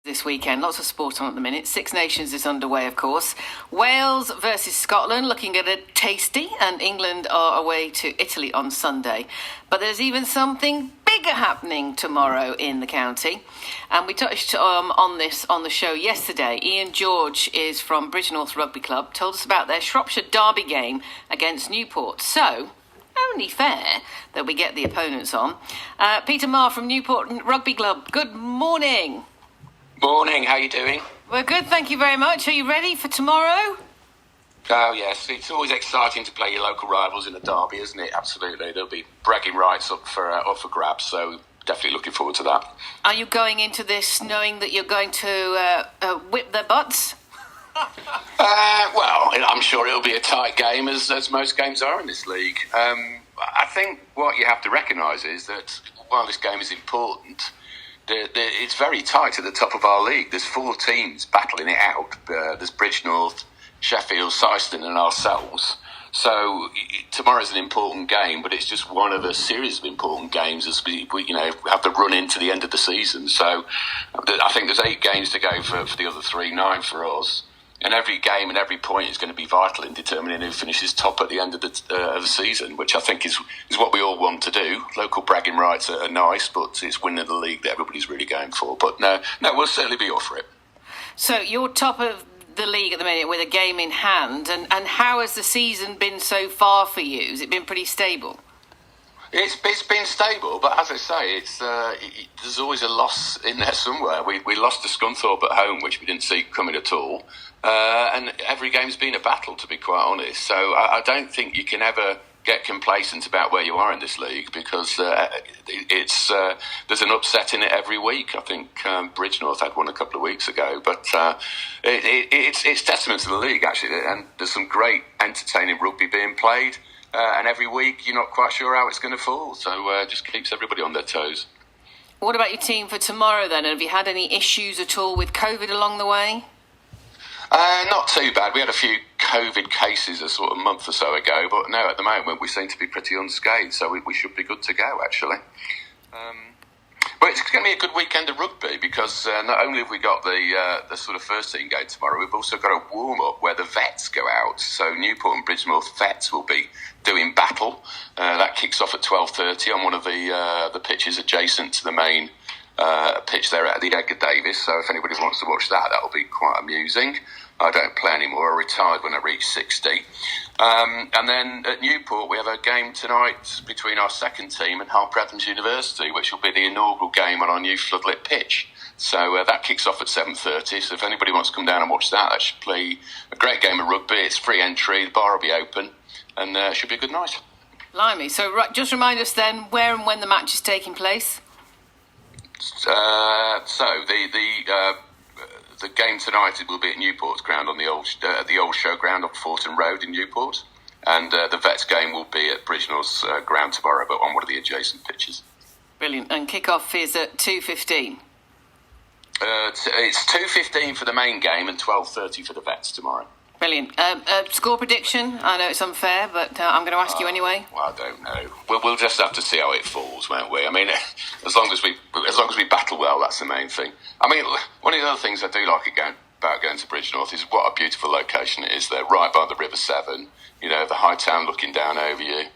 This weekend, lots of sport on at the minute. Six Nations is underway, of course. Wales versus Scotland, looking at it tasty, and England are away to Italy on Sunday. But there's even something bigger happening tomorrow in the county, and we touched on this on the show yesterday. Ian George is from Bridgnorth Rugby Club, told us about their Shrophshire derby game against Newport. So, only fair that we get the opponents on. Peter Maher from Newport Rugby Club, good morning. Morning, how are you doing? We're good, thank you very much. Are you ready for tomorrow? Oh, yes. It's always exciting to play your local rivals in a derby, isn't it? Absolutely. There'll be bragging rights up for grabs, so definitely looking forward to that. Are you going into this knowing that you're going to whip their butts? Well, I'm sure it'll be a tight game, as most games are in this league. I think what you have to recognise is that while this game is important, it's very tight at the top of our league. There's 4 teams battling it out. There's Bridgnorth, Sheffield, Syston and ourselves. So tomorrow's an important game, but it's just one of a series of important games as we have to run into the end of the season. So I think there's 8 games to go for the other 3, 9 for us. And every game and every point is going to be vital in determining who finishes top at the end of the season, which I think is what we all want to do. Local bragging rights are nice, but it's winning the league that everybody's really going for. But no, we'll certainly be up for it. So you're top of the league at the minute with a game in hand. And how has the season been so far for you? Has it been pretty stable? It's been stable, but as I say, there's always a loss in there somewhere. We lost to Scunthorpe at home, which we didn't see coming at all. And every game's been a battle, to be quite honest. So I don't think you can ever get complacent about where you are in this league, because there's an upset in it every week. I think Bridgnorth had one a couple of weeks ago, but it's testament to the league, actually. And there's some great entertaining rugby being played. And every week you're not quite sure how it's going to fall, so it just keeps everybody on their toes. What about your team for tomorrow then? Have you had any issues at all with COVID along the way? Not too bad. We had a few COVID cases a sort of month or so ago, but no, at the moment we seem to be pretty unscathed, so we should be good to go, actually. But it's going to be a good weekend of rugby, because not only have we got the sort of first team game tomorrow, we've also got a warm-up where the vets go out. So Newport and Bridgnorth vets will be doing battle. That kicks off at 12:30 on one of the pitches adjacent to the main pitch there at the Edgar Davis. So if anybody wants to watch that, that'll be quite amusing. I don't play anymore. I retired when I reached 60. And then at Newport, we have a game tonight between our second team and Harper Adams University, which will be the inaugural game on our new floodlit pitch. So that kicks off at 7:30. So if anybody wants to come down and watch that should be a great game of rugby. It's free entry. The bar will be open, and it should be a good night. Blimey. So just remind us then where and when the match is taking place. The game tonight will be at Newport's ground on the old showground on Fortin Road in Newport, and the Vets game will be at Bridgnorth's ground tomorrow, but on one of the adjacent pitches. Brilliant. And kick-off is at 2:15. It's 2:15 for the main game and 12:30 for the Vets tomorrow. Brilliant. Score prediction? I know it's unfair, but I'm going to ask you anyway. Well, I don't know. We'll just have to see how it falls, won't we? I mean, as long as we battle well, that's the main thing. I mean, one of the other things I do like about going to Bridgnorth is what a beautiful location it is. They're right by the River Severn. You know, the high town looking down over you.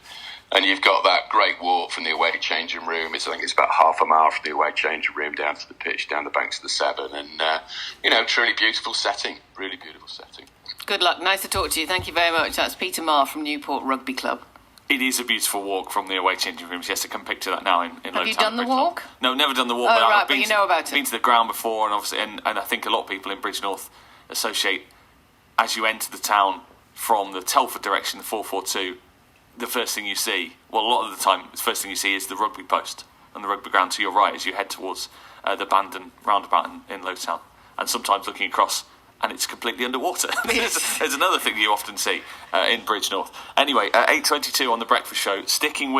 And you've got that great walk from the away changing room. I think it's about half a mile from the away changing room down to the pitch, down the banks of the Severn. And, truly beautiful setting. Really beautiful setting. Good luck. Nice to talk to you. Thank you very much. That's Peter Maher from Newport Rugby Club. It is a beautiful walk from the away changing rooms. Yes, I can picture that now in Have you done the walk? No, never done the walk. Oh, right, but you know about it. Been to the ground before, and obviously, and I think a lot of people in Bridgnorth associate, as you enter the town from the Telford direction, the 442, the first thing you see, well, a lot of the time, the first thing you see is the rugby post and the rugby ground to your right as you head towards the Bandon roundabout in Lowtown. And sometimes looking across, and it's completely underwater. There's another thing you often see in Bridgnorth. Anyway, 8:22 on The Breakfast Show, sticking with